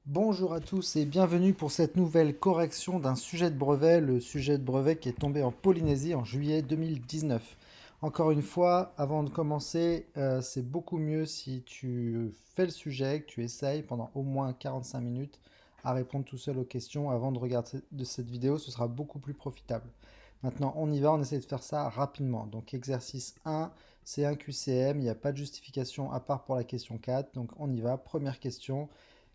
Bonjour à tous et bienvenue pour cette nouvelle correction d'un sujet de brevet, le sujet de brevet qui est tombé en Polynésie en juillet 2019. Encore une fois, avant de commencer, c'est beaucoup mieux si tu fais le sujet, que tu essayes pendant au moins 45 minutes à répondre tout seul aux questions avant de regarder cette vidéo, ce sera beaucoup plus profitable. Maintenant, on y va, on essaie de faire ça rapidement. Donc exercice 1, c'est un QCM, il n'y a pas de justification à part pour la question 4, donc on y va. Première question.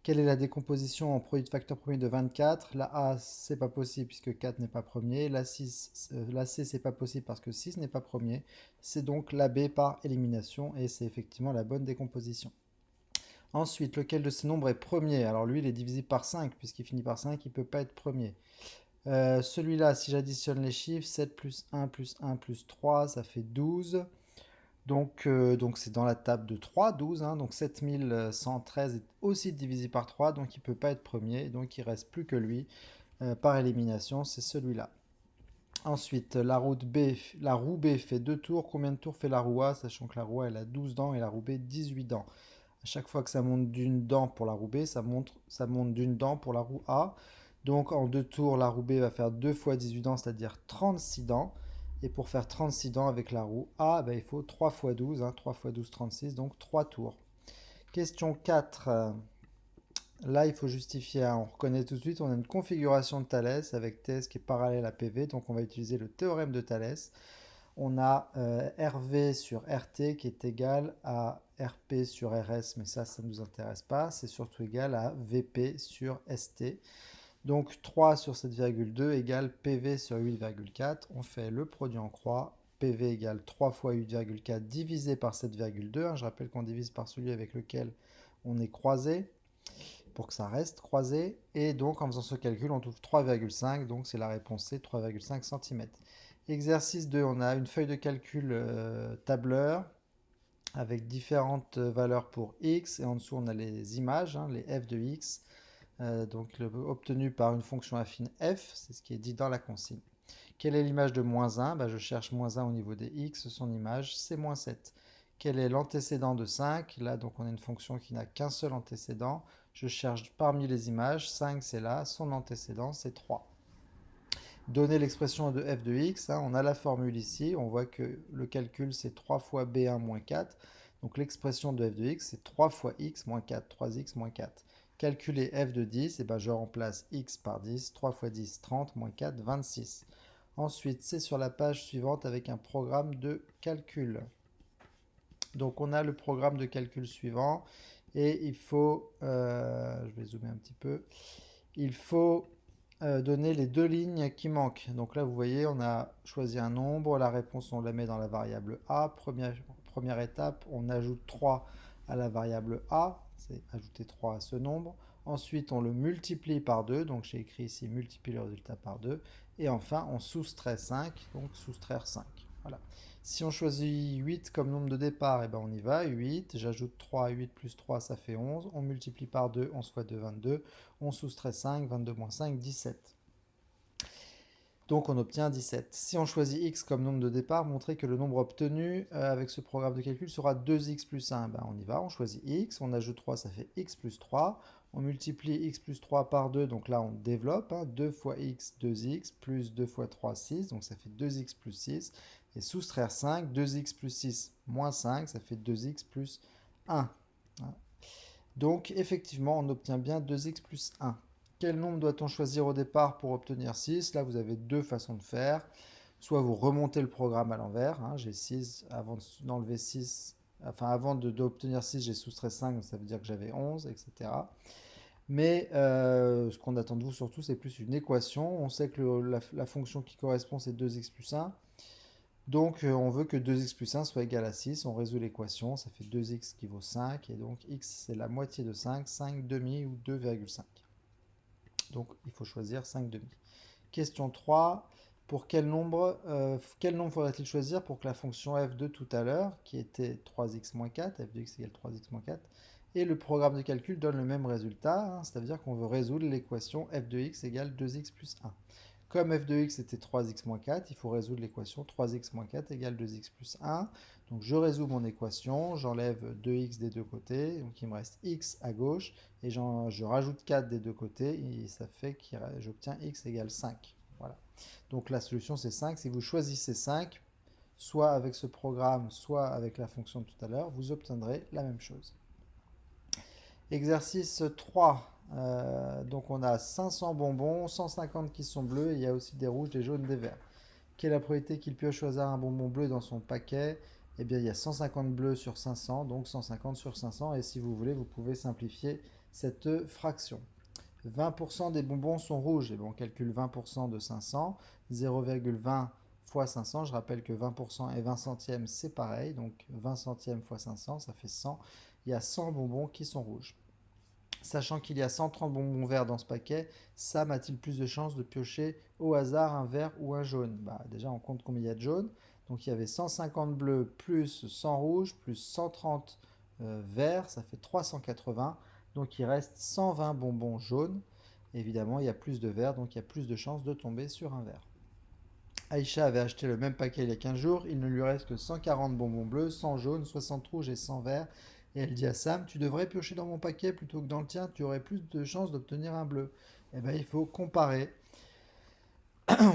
Quelle est la décomposition en produit de facteur premier de 24? La A, c'est pas possible puisque 4 n'est pas premier. La C, c'est pas possible parce que 6 n'est pas premier. C'est donc la B par élimination et c'est effectivement la bonne décomposition. Ensuite, lequel de ces nombres est premier? Alors lui, il est divisible par 5 puisqu'il finit par 5, il ne peut pas être premier. Celui-là, si j'additionne les chiffres, 7 plus 1 plus 3, ça fait 12. Donc c'est dans la table de 3, 12, hein, donc 7113 est aussi divisé par 3, donc il ne peut pas être premier, donc il ne reste plus que lui. Par élimination, c'est celui-là. Ensuite, la roue B fait 2 tours. Combien de tours fait la roue A? Sachant que la roue A elle a 12 dents et la roue B 18 dents. À chaque fois que ça monte d'une dent pour la roue B, ça monte d'une dent pour la roue A. Donc en 2 tours, la roue B va faire 2 fois 18 dents, c'est-à-dire 36 dents. Et pour faire 36 dents avec la roue A, ben, il faut 3 fois 12, hein, 3 fois 12, 36, donc 3 tours. Question 4. Là, il faut justifier, hein, on reconnaît tout de suite, on a une configuration de Thalès avec TS qui est parallèle à PV, donc on va utiliser le théorème de Thalès. On a RV sur RT qui est égal à RP sur RS, mais ça ne nous intéresse pas. C'est surtout égal à VP sur ST. Donc 3 sur 7,2 égale PV sur 8,4. On fait le produit en croix. PV égale 3 fois 8,4 divisé par 7,2. Je rappelle qu'on divise par celui avec lequel on est croisé pour que ça reste croisé. Et donc en faisant ce calcul, on trouve 3,5. Donc c'est la réponse C, 3,5 cm. Exercice 2, on a une feuille de calcul tableur avec différentes valeurs pour x. Et en dessous, on a les images, hein, les f de x, obtenues par une fonction affine f. C'est ce qui est dit dans la consigne. Quelle est l'image de moins 1? Je cherche moins 1 au niveau des x. Son image, c'est moins 7. Quel est l'antécédent de 5? Là, donc, on a une fonction qui n'a qu'un seul antécédent. Je cherche parmi les images. 5, c'est là. Son antécédent, c'est 3. Donner l'expression de f de x, hein, on a la formule ici, on voit que le calcul c'est 3 fois b1 moins 4, donc l'expression de f de x c'est 3 fois x moins 4, 3x moins 4. Calculer f de 10, et ben je remplace x par 10, 3 fois 10, 30, moins 4, 26. Ensuite, c'est sur la page suivante avec un programme de calcul. Donc on a le programme de calcul suivant, et il faut, je vais zoomer un petit peu, il faut donner les deux lignes qui manquent. Donc là, vous voyez, on a choisi un nombre. La réponse, on la met dans la variable A. Première étape, on ajoute 3 à la variable A. C'est ajouter 3 à ce nombre. Ensuite, on le multiplie par 2. Donc j'ai écrit ici multiplie le résultat par 2. Et enfin, on soustrait 5. Donc soustraire 5. Voilà. Si on choisit 8 comme nombre de départ, et ben on y va. 8, j'ajoute 3, 8 plus 3, ça fait 11. On multiplie par 2, 11 fois 2, 22. On soustrait 5, 22 moins 5, 17. Donc on obtient 17. Si on choisit x comme nombre de départ, montrer que le nombre obtenu avec ce programme de calcul sera 2x plus 1. On y va, on choisit x, on ajoute 3, ça fait x plus 3. On multiplie x plus 3 par 2, donc là on développe. 2 fois x, 2x, plus 2 fois 3, 6, donc ça fait 2x plus 6. Et soustraire 5, 2x plus 6 moins 5, ça fait 2x plus 1. Donc effectivement, on obtient bien 2x plus 1. Quel nombre doit-on choisir au départ pour obtenir 6? Là, vous avez deux façons de faire. Soit vous remontez le programme à l'envers. J'ai 6, avant d'enlever 6, enfin avant d'obtenir 6, j'ai soustrait 5, donc ça veut dire que j'avais 11, etc. Mais ce qu'on attend de vous surtout, c'est plus une équation. On sait que la fonction qui correspond, c'est 2x plus 1. Donc on veut que 2x plus 1 soit égal à 6. On résout l'équation, ça fait 2x qui vaut 5. Et donc x, c'est la moitié de 5, 5 demi ou 2,5. Donc il faut choisir 5 demi. Question 3. Pour quel nombre faudrait-il choisir pour que la fonction f de tout à l'heure, qui était 3x moins 4, f de x égale 3x moins 4, et le programme de calcul donne le même résultat, hein, c'est-à-dire qu'on veut résoudre l'équation f de x égale 2x plus 1. Comme f de x était 3x moins 4, il faut résoudre l'équation 3x moins 4 égale 2x plus 1. Donc je résous mon équation, j'enlève 2x des deux côtés, donc il me reste x à gauche, et je rajoute 4 des deux côtés, et ça fait que j'obtiens x égale 5. Voilà. Donc la solution c'est 5. Si vous choisissez 5, soit avec ce programme, soit avec la fonction de tout à l'heure, vous obtiendrez la même chose. Exercice 3. Donc on a 500 bonbons, 150 qui sont bleus, et il y a aussi des rouges, des jaunes, des verts. Quelle est la probabilité qu'il pioche au hasard un bonbon bleu dans son paquet? Eh bien, il y a 150 bleus sur 500, donc 150 sur 500. Et si vous voulez, vous pouvez simplifier cette fraction. 20% des bonbons sont rouges. Et bon, on calcule 20% de 500. 0,20 fois 500. Je rappelle que 20% et 20 centièmes, c'est pareil. Donc 20 centièmes fois 500, ça fait 100. Il y a 100 bonbons qui sont rouges. Sachant qu'il y a 130 bonbons verts dans ce paquet, Sam a-t-il plus de chances de piocher au hasard un vert ou un jaune? Déjà, on compte combien il y a de jaunes. Donc il y avait 150 bleus plus 100 rouges plus 130 verts, ça fait 380. Donc il reste 120 bonbons jaunes. Évidemment, il y a plus de verts, donc il y a plus de chances de tomber sur un vert. Aïcha avait acheté le même paquet il y a 15 jours, il ne lui reste que 140 bonbons bleus, 100 jaunes, 60 rouges et 100 verts. Et elle dit à Sam, tu devrais piocher dans mon paquet plutôt que dans le tien, tu aurais plus de chances d'obtenir un bleu. Eh bien, il faut comparer.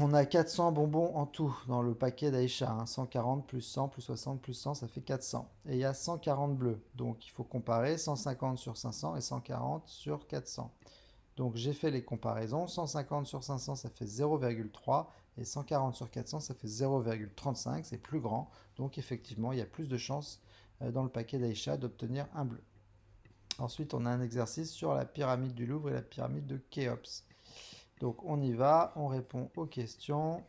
On a 400 bonbons en tout dans le paquet d'Aïcha. 140 plus 100 plus 60 plus 100, ça fait 400. Et il y a 140 bleus. Donc il faut comparer 150 sur 500 et 140 sur 400. Donc j'ai fait les comparaisons. 150 sur 500, ça fait 0,3. Et 140 sur 400, ça fait 0,35. C'est plus grand. Donc effectivement, il y a plus de chances dans le paquet d'Aïcha d'obtenir un bleu. Ensuite, on a un exercice sur la pyramide du Louvre et la pyramide de Khéops. Donc on y va, on répond aux questions.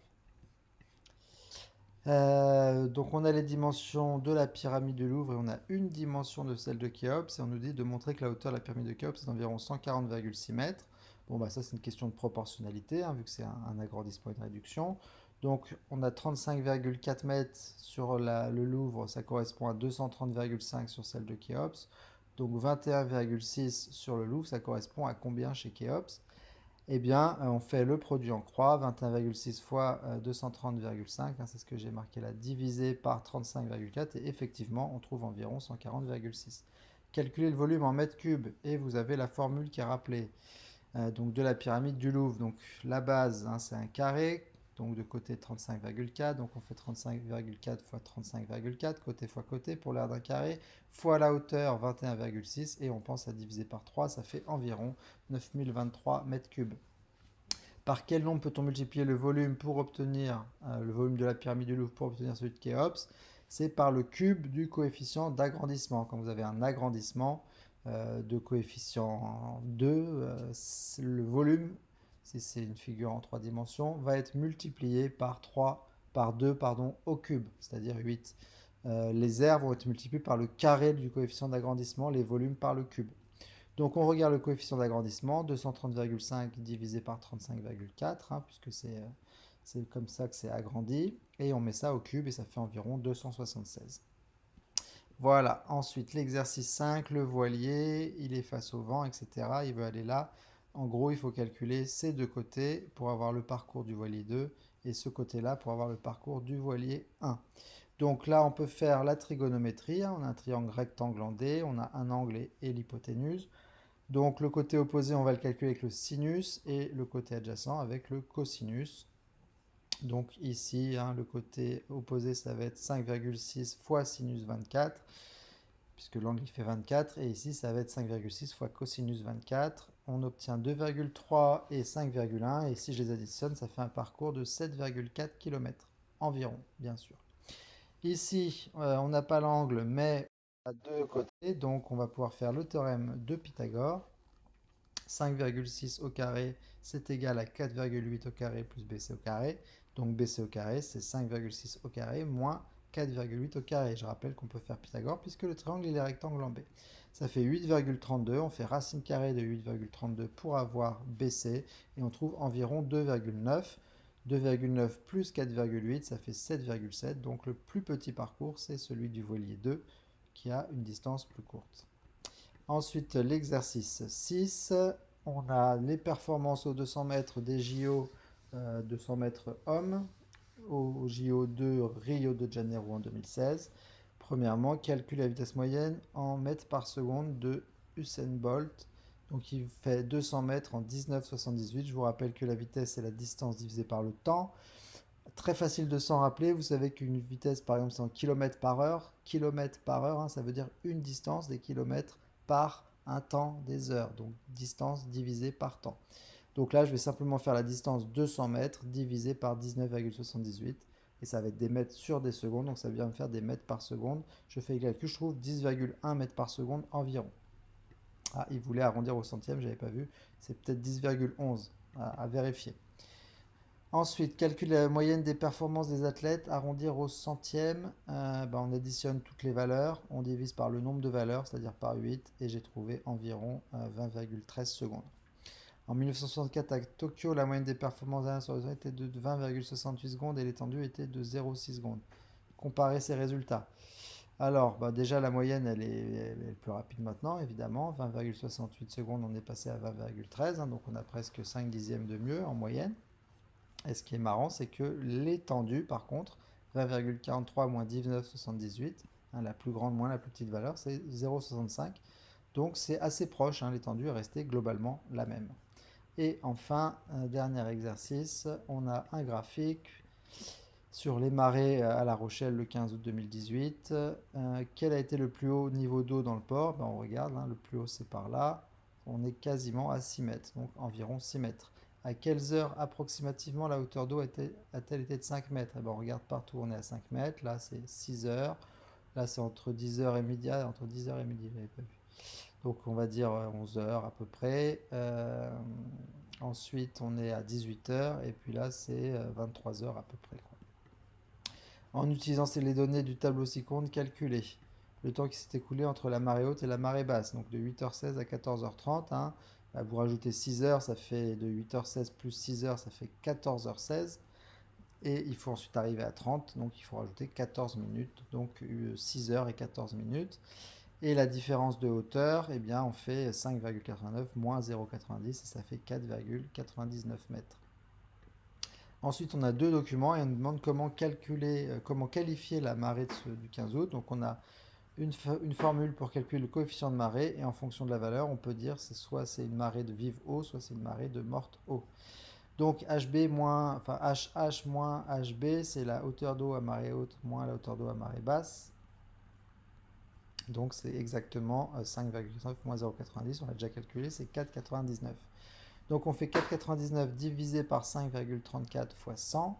Donc on a les dimensions de la pyramide du Louvre et on a une dimension de celle de Khéops et on nous dit de montrer que la hauteur de la pyramide de Khéops est d'environ 140,6 mètres. Bon ça c'est une question de proportionnalité vu que c'est un agrandissement et une réduction. Donc on a 35,4 mètres sur le Louvre, ça correspond à 230,5 sur celle de Khéops. Donc 21,6 sur le Louvre, ça correspond à combien chez Khéops? Eh bien, on fait le produit en croix, 21,6 fois 230,5, c'est ce que j'ai marqué là, divisé par 35,4, et effectivement, on trouve environ 140,6. Calculez le volume en mètres cubes, et vous avez la formule qui est rappelée donc de la pyramide du Louvre. Donc la base, c'est un carré, donc de côté 35,4, donc on fait 35,4 fois 35,4, côté fois côté pour l'aire d'un carré, fois la hauteur 21,6, et on pense à diviser par 3, ça fait environ 9023 mètres cubes. Par quel nombre peut-on multiplier le volume pour obtenir le volume de la pyramide du Louvre pour obtenir celui de Khéops? C'est par le cube du coefficient d'agrandissement. Quand vous avez un agrandissement de coefficient 2, le volume, si c'est une figure en 3 dimensions, va être multiplié par 3, par 2 pardon, au cube, c'est-à-dire 8. Les aires vont être multipliées par le carré du coefficient d'agrandissement, les volumes par le cube. Donc on regarde le coefficient d'agrandissement, 230,5 divisé par 35,4, puisque c'est comme ça que c'est agrandi, et on met ça au cube et ça fait environ 276. Voilà, ensuite l'exercice 5, le voilier, il est face au vent, etc. Il veut aller là. En gros, il faut calculer ces deux côtés pour avoir le parcours du voilier 2 et ce côté-là pour avoir le parcours du voilier 1. Donc là, on peut faire la trigonométrie. On a un triangle rectangle en D, on a un angle et l'hypoténuse. Donc le côté opposé, on va le calculer avec le sinus et le côté adjacent avec le cosinus. Donc ici, le côté opposé, ça va être 5,6 fois sinus 24, puisque l'angle il fait 24, et ici, ça va être 5,6 fois cosinus 24. On obtient 2,3 et 5,1, et si je les additionne, ça fait un parcours de 7,4 km environ, bien sûr. Ici, on n'a pas l'angle, mais à deux côtés, donc on va pouvoir faire le théorème de Pythagore. 5,6 au carré, c'est égal à 4,8 au carré plus BC au carré. Donc BC au carré, c'est 5,6 au carré moins 4,8 au carré. Je rappelle qu'on peut faire Pythagore puisque le triangle il est rectangle en B. Ça fait 8,32. On fait racine carrée de 8,32 pour avoir BC et on trouve environ 2,9. 2,9 plus 4,8, ça fait 7,7. Donc le plus petit parcours, c'est celui du voilier 2 qui a une distance plus courte. Ensuite, l'exercice 6, on a les performances aux 200 mètres des JO 200 mètres hommes au JO2 Rio de Janeiro en 2016. Premièrement, calcule la vitesse moyenne en mètres par seconde de Usain Bolt. Donc il fait 200 mètres en 19,78. Je vous rappelle que la vitesse c'est la distance divisée par le temps. Très facile de s'en rappeler. Vous savez qu'une vitesse par exemple c'est en km par heure. Kilomètre par heure, hein, ça veut dire une distance des kilomètres par un temps des heures. Donc distance divisée par temps. Donc là, je vais simplement faire la distance 200 mètres divisé par 19,78. Et ça va être des mètres sur des secondes. Donc ça vient me faire des mètres par seconde. Je fais le calcul, je trouve 10,1 mètres par seconde environ. Ah, il voulait arrondir au centième, j'avais pas vu. C'est peut-être 10,11 à vérifier. Ensuite, calcule la moyenne des performances des athlètes, arrondir au centième. On additionne toutes les valeurs, on divise par le nombre de valeurs, c'est-à-dire par 8, et j'ai trouvé environ 20,13 secondes. En 1964, à Tokyo, la moyenne des performances d'un sur les autres était de 20,68 secondes et l'étendue était de 0,6 secondes. Comparer ces résultats. Alors, déjà, la moyenne, elle est plus rapide maintenant, évidemment. 20,68 secondes, on est passé à 20,13, hein, donc on a presque 5 dixièmes de mieux en moyenne. Et ce qui est marrant, c'est que l'étendue, par contre, 20,43 moins 19,78, hein, la plus grande moins la plus petite valeur, c'est 0,65. Donc c'est assez proche, hein, l'étendue est restée globalement la même. Et enfin, un dernier exercice, on a un graphique sur les marées à La Rochelle le 15 août 2018. Quel a été le plus haut niveau d'eau dans le port? On regarde, hein, le plus haut c'est par là. On est quasiment à 6 mètres, donc environ 6 mètres. À quelles heures approximativement la hauteur d'eau a-t-elle été de 5 mètres? On regarde partout, on est à 5 mètres. Là c'est 6 heures. Là c'est entre 10h et midi. Entre 10h et midi, j'avais pas vu. Donc on va dire 11 heures à peu près. Ensuite on est à 18 heures et puis là c'est 23 heures à peu près, quoi. En utilisant les données du tableau ci-contre, calculez le temps qui s'est écoulé entre la marée haute et la marée basse. Donc de 8h16 à 14h30. Hein. Vous rajoutez 6 heures, ça fait de 8h16 plus 6 heures, ça fait 14h16. Et il faut ensuite arriver à 30, donc il faut rajouter 14 minutes. Donc 6 heures et 14 minutes. Et la différence de hauteur, eh bien, on fait 5,89 moins 0,90 et ça fait 4,99 mètres. Ensuite, on a deux documents et on nous demande comment calculer, comment qualifier la marée du 15 août. Donc, on a une formule pour calculer le coefficient de marée et en fonction de la valeur, on peut dire soit c'est une marée de vive eau, soit c'est une marée de morte eau. Donc HB moins, enfin HH moins HB, c'est la hauteur d'eau à marée haute moins la hauteur d'eau à marée basse. Donc c'est exactement 5,9 moins 0,90, on l'a déjà calculé, c'est 4,99. Donc on fait 4,99 divisé par 5,34 fois 100.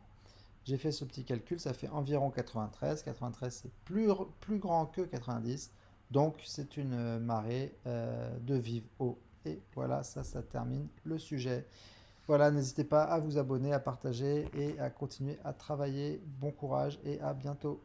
J'ai fait ce petit calcul, ça fait environ 93. 93 c'est plus grand que 90. Donc c'est une marée de vive eau. Et voilà, ça termine le sujet. Voilà, n'hésitez pas à vous abonner, à partager et à continuer à travailler. Bon courage et à bientôt.